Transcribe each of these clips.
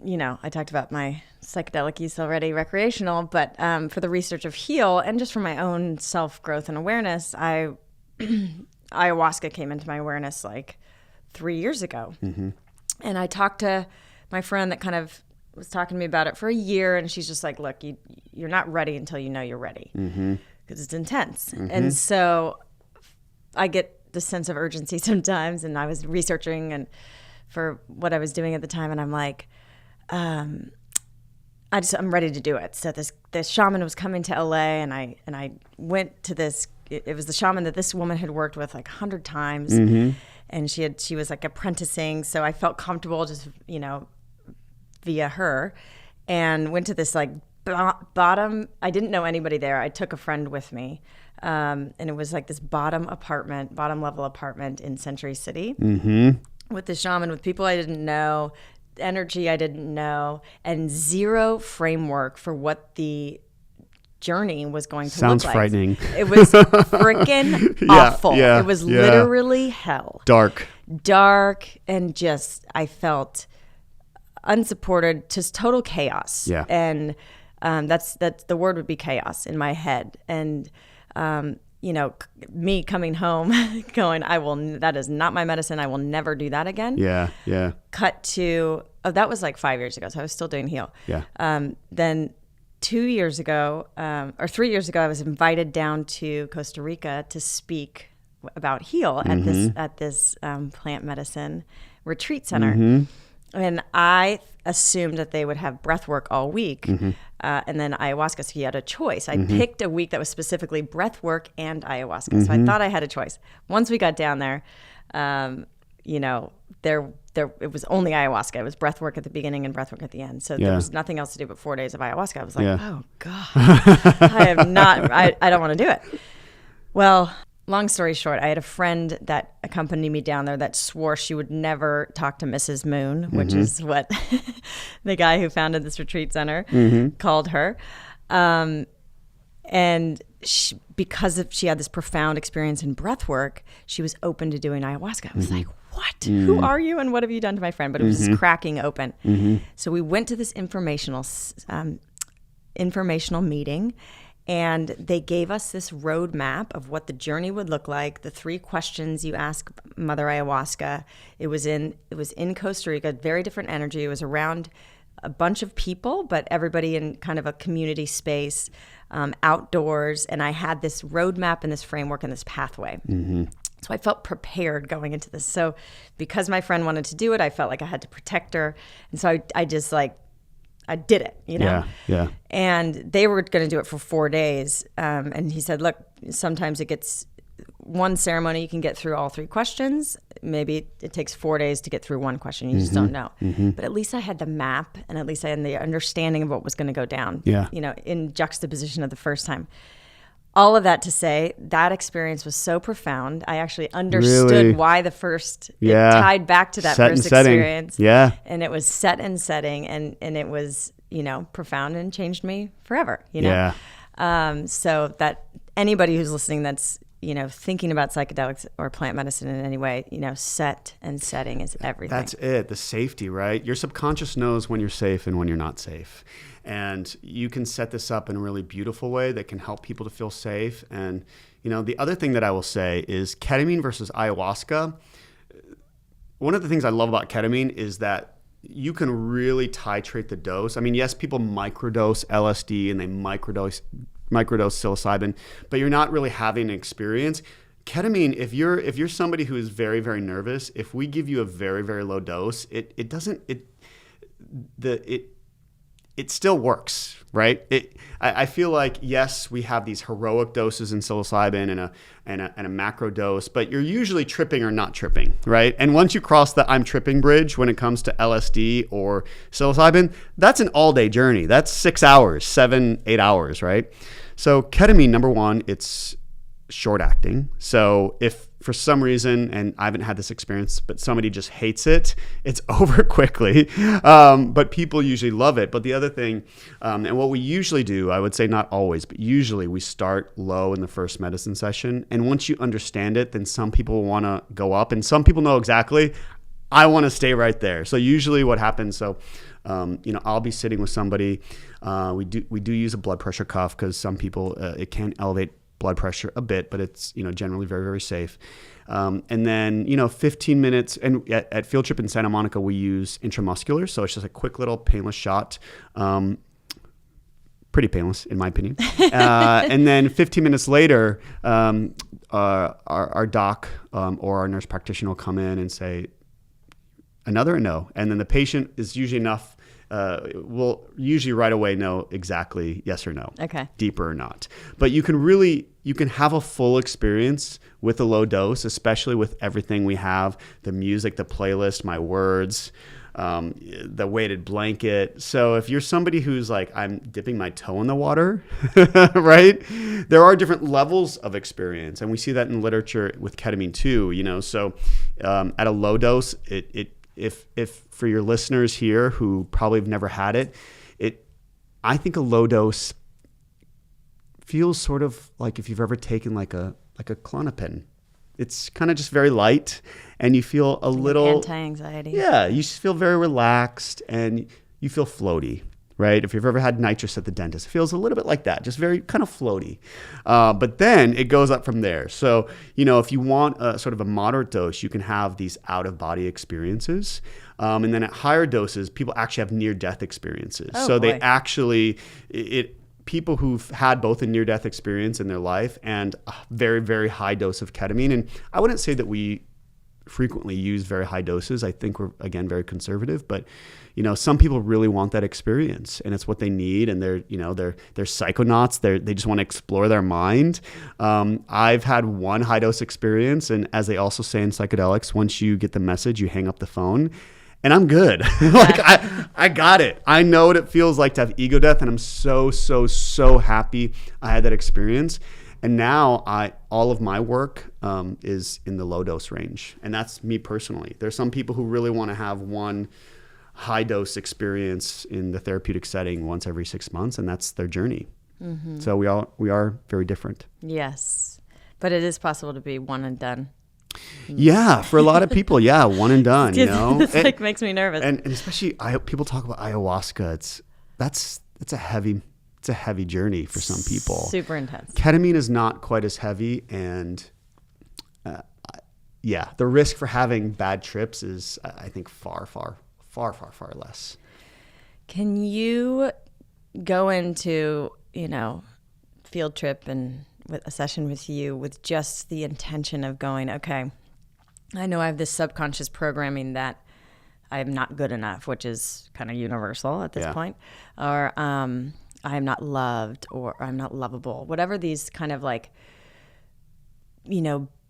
I talked about my psychedelic use already, recreational, but for the research of heal and just for my own self-growth and awareness, ayahuasca came into my awareness like 3 years ago. Mm-hmm. And I talked to my friend that kind of was talking to me about it for a year, and she's just like, look, you're not ready until you know you're ready, because it's intense. Mm-hmm. And so I get this sense of urgency sometimes, and I was researching and for what I was doing at the time, and I'm like, I'm ready to do it. So this shaman was coming to LA, and I went to this. It was the shaman that this woman had worked with like 100 times, and she was like apprenticing. So I felt comfortable just via her, and went to this like bottom. I didn't know anybody there. I took a friend with me, and it was like this bottom level apartment in Century City, with the shaman, with people I didn't know, energy I didn't know, and zero framework for what the journey was going to Sounds look like. Frightening. It was freaking awful. Yeah, it was literally hell. Dark, and just I felt unsupported, just total chaos. Yeah. And that's the word would be chaos in my head. And me coming home going, that is not my medicine. I will never do that again. Yeah. Cut to, that was like 5 years ago. So I was still doing heal. Yeah. Then 2 years ago, or 3 years ago, I was invited down to Costa Rica to speak about heal at this plant medicine retreat center. And I assumed that they would have breath work all week, and then ayahuasca. So you had a choice. I picked a week that was specifically breath work and ayahuasca. So I thought I had a choice. Once we got down there, it was only ayahuasca. It was breath work at the beginning and breath work at the end. So there was nothing else to do but 4 days of ayahuasca. I was like, oh God, I don't want to do it. Well, long story short, I had a friend that accompanied me down there that swore she would never talk to Mrs. Moon, which is what the guy who founded this retreat center called her. And because she had this profound experience in breath work, she was open to doing ayahuasca. I was like, what? Who are you and what have you done to my friend? But it was just cracking open. So we went to this informational meeting, and they gave us this roadmap of what the journey would look like, the 3 questions you ask Mother Ayahuasca. It was in Costa Rica, very different energy. It was around a bunch of people, but everybody in kind of a community space, outdoors. And I had this roadmap and this framework and this pathway. So I felt prepared going into this. So because my friend wanted to do it, I felt like I had to protect her. And so I just I did it, Yeah. And they were going to do it for 4 days. And he said, look, sometimes it gets one ceremony, you can get through all 3 questions. Maybe it takes 4 days to get through one question. You just don't know. But at least I had the map, and at least I had the understanding of what was going to go down, in juxtaposition of the first time. All of that to say, that experience was so profound. I actually understood why the first, it tied back to that first experience. Yeah. And it was set and setting, and it was, profound and changed me forever, Yeah. So that anybody who's listening that's, thinking about psychedelics or plant medicine in any way, set and setting is everything. That's it. The safety, right? Your subconscious knows when you're safe and when you're not safe. And you can set this up in a really beautiful way that can help people to feel safe. And, the other thing that I will say is ketamine versus ayahuasca. One of the things I love about ketamine is that you can really titrate the dose. I mean, yes, people microdose LSD and they microdose psilocybin, but you're not really having an experience. Ketamine, if you're somebody who is very, very nervous, if we give you a very, very low dose, it still works, right? I feel like, yes, we have these heroic doses in psilocybin and a macro dose, but you're usually tripping or not tripping, right? And once you cross the I'm tripping bridge when it comes to LSD or psilocybin, that's an all-day journey. That's 6 hours, 7-8 hours, right? So ketamine, number one, it's short acting. So if for some reason, and I haven't had this experience, but somebody just hates it, it's over quickly. But people usually love it. But the other thing, and what we usually do, I would say not always, but usually we start low in the first medicine session. And once you understand it, then some people want to go up, and some people know exactly, I want to stay right there. So usually what happens, I'll be sitting with somebody. We do use a blood pressure cuff because some people, it can elevate blood pressure a bit, but it's, generally very, very safe. And then, 15 minutes, and at Field Trip in Santa Monica, we use intramuscular. So it's just a quick little painless shot. Pretty painless, in my opinion. And then 15 minutes later, our doc or our nurse practitioner will come in and say, another or no? And then the patient is usually will usually right away know exactly yes or no. Okay. Deeper or not. But you can have a full experience with a low dose, especially with everything we have, the music, the playlist, my words, the weighted blanket. So if you're somebody who's like, I'm dipping my toe in the water, right? There are different levels of experience. And we see that in literature with ketamine too, So at a low dose, if for your listeners here who probably have never had it, I think a low dose feels sort of like if you've ever taken like a Klonopin. It's kind of just very light, and you feel a little anti-anxiety. Yeah, you just feel very relaxed, and you feel floaty, right? If you've ever had nitrous at the dentist, it feels a little bit like that, just very kind of floaty. But then it goes up from there. So, if you want a sort of a moderate dose, you can have these out-of-body experiences. And then at higher doses, people actually have near-death experiences. They actually, people who've had both a near-death experience in their life and a very, very high dose of ketamine. And I wouldn't say that we frequently use very high doses. I think we're, again, very conservative, but some people really want that experience, and it's what they need. And they're psychonauts. They just want to explore their mind. I've had one high dose experience, and as they also say in psychedelics, once you get the message, you hang up the phone. And I'm good. I got it. I know what it feels like to have ego death, and I'm so, so, so happy I had that experience. And now all of my work is in the low dose range, and that's me personally. There's some people who really want to have one high dose experience in the therapeutic setting once every 6 months, and that's their journey. Mm-hmm. So we are very different. Yes, but it is possible to be one and done. Yeah, for a lot of people, one and done. It's makes me nervous. And especially people talk about ayahuasca. It's a heavy journey for some people. Super intense. Ketamine is not quite as heavy, and the risk for having bad trips is, I think, far, far, far, far, far less. Can you go into field trip and with a session with you with just the intention of going, okay, I know I have this subconscious programming that I am not good enough, which is kind of universal at this point, or I am not loved, or I'm not lovable, whatever these kind of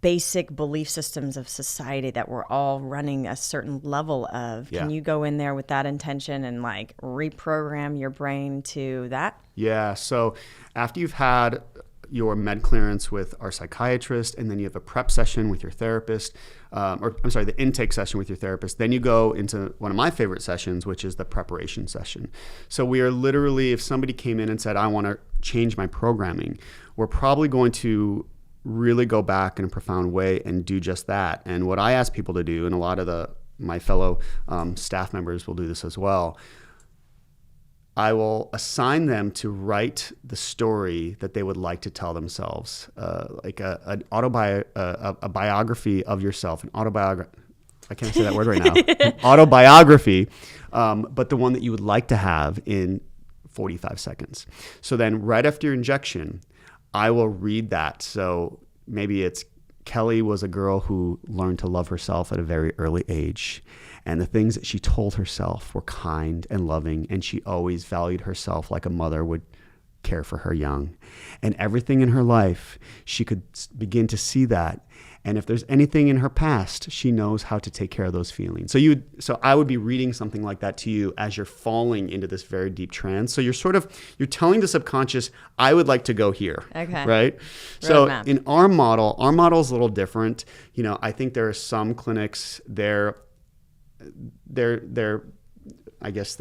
basic belief systems of society that we're all running a certain level of. Can you go in there with that intention and reprogram your brain to that? Yeah. So after you've had your med clearance with our psychiatrist, and then you have a prep session with your therapist, the intake session with your therapist. Then you go into one of my favorite sessions, which is the preparation session. So we are literally, if somebody came in and said, I want to change my programming, we're probably going to really go back in a profound way and do just that. And what I ask people to do, and a lot of my fellow staff members will do this as well, I will assign them to write the story that they would like to tell themselves, like a biography of yourself, an autobiography. I can't say that word right now. An autobiography, but the one that you would like to have in 45 seconds. So then right after your injection, I will read that. So maybe it's Kelly was a girl who learned to love herself at a very early age. And the things that she told herself were kind and loving, and she always valued herself like a mother would care for her young. And everything in her life, she could begin to see that. And if there's anything in her past, she knows how to take care of those feelings. So I would be reading something like that to you as you're falling into this very deep trance. So you're telling the subconscious, I would like to go here. Okay. Right? So in our model is a little different. I think there are some clinics I guess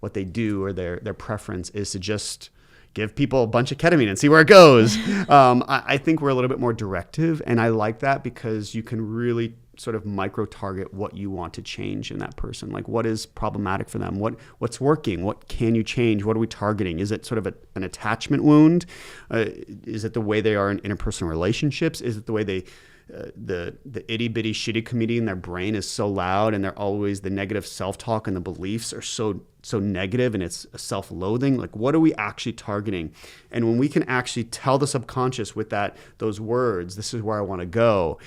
what they do, or their preference is to just give people a bunch of ketamine and see where it goes. I think we're a little bit more directive, and I like that because you can really sort of micro target what you want to change in that person. Like, what is problematic for them? What's working? What can you change? What are we targeting? Is it sort of an attachment wound? Is it the way they are in interpersonal relationships? Is it the way they the itty bitty shitty committee in their brain is so loud, and they're always, the negative self-talk and the beliefs are so negative, and it's self-loathing? Like, what are we actually targeting? And when we can actually tell the subconscious with those words, this is where I want to go,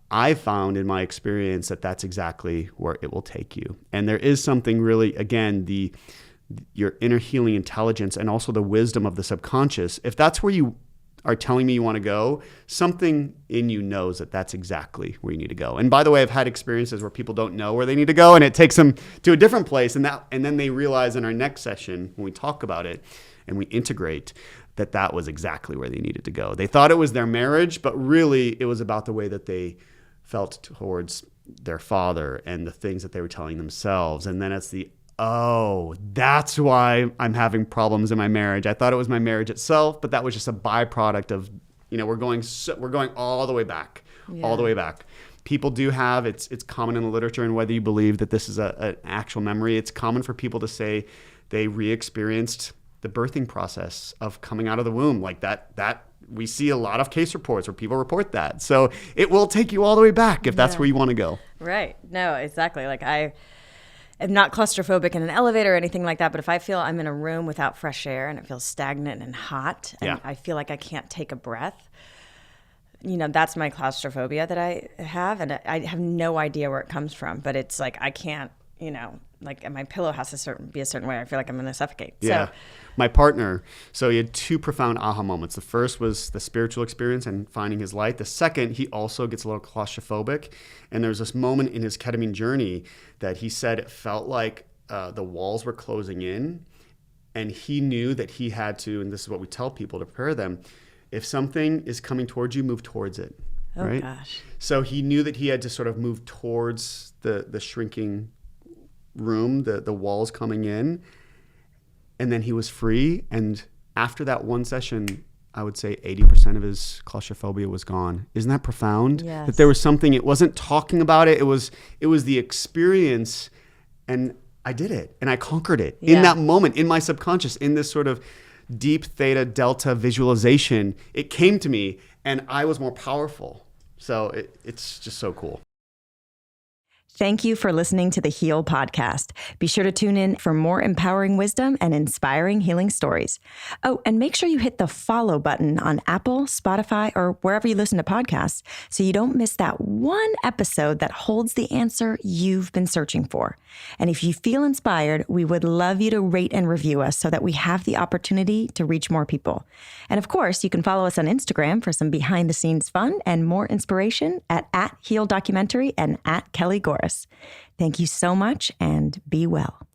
I found in my experience that that's exactly where it will take you. And there is something really, again, your inner healing intelligence and also the wisdom of the subconscious. If that's where you are telling me you want to go, something in you knows that that's exactly where you need to go. And by the way, I've had experiences where people don't know where they need to go, and it takes them to a different place. And then they realize in our next session, when we talk about it and we integrate, that was exactly where they needed to go. They thought it was their marriage, but really it was about the way that they felt towards their father and the things that they were telling themselves. And then it's that's why I'm having problems in my marriage. I thought it was my marriage itself, but that was just a byproduct of, we're going all the way back, all the way back. People do have, it's common in the literature, and whether you believe that this is an actual memory, it's common for people to say they re-experienced the birthing process of coming out of the womb. Like that we see a lot of case reports where people report that. So it will take you all the way back if that's where you want to go. Right. No, exactly. Like, I'm not claustrophobic in an elevator or anything like that, but if I feel I'm in a room without fresh air and it feels stagnant and hot, and I feel like I can't take a breath, that's my claustrophobia that I have, and I have no idea where it comes from, but it's like I can't, like my pillow has to be a certain way. I feel like I'm going to suffocate. Yeah. So, my partner, so he had two profound aha moments. The first was the spiritual experience and finding his light. The second, he also gets a little claustrophobic. And there's this moment in his ketamine journey that he said it felt like the walls were closing in. And he knew that he had to, and this is what we tell people to prepare them, if something is coming towards you, move towards it. Oh, right? gosh. So he knew that he had to sort of move towards the shrinking room, the walls coming in. And then he was free. And after that one session, I would say 80% of his claustrophobia was gone. Isn't that profound? Yes. That there was something, it wasn't talking about it. It was the experience, and I did it and I conquered it in that moment, in my subconscious, in this sort of deep theta delta visualization. It came to me and I was more powerful. So it's just so cool. Thank you for listening to the Heal Podcast. Be sure to tune in for more empowering wisdom and inspiring healing stories. Oh, and make sure you hit the follow button on Apple, Spotify, or wherever you listen to podcasts so you don't miss that one episode that holds the answer you've been searching for. And if you feel inspired, we would love you to rate and review us so that we have the opportunity to reach more people. And of course, you can follow us on Instagram for some behind-the-scenes fun and more inspiration at @HealDocumentary and @KellyGorris. Thank you so much, and be well.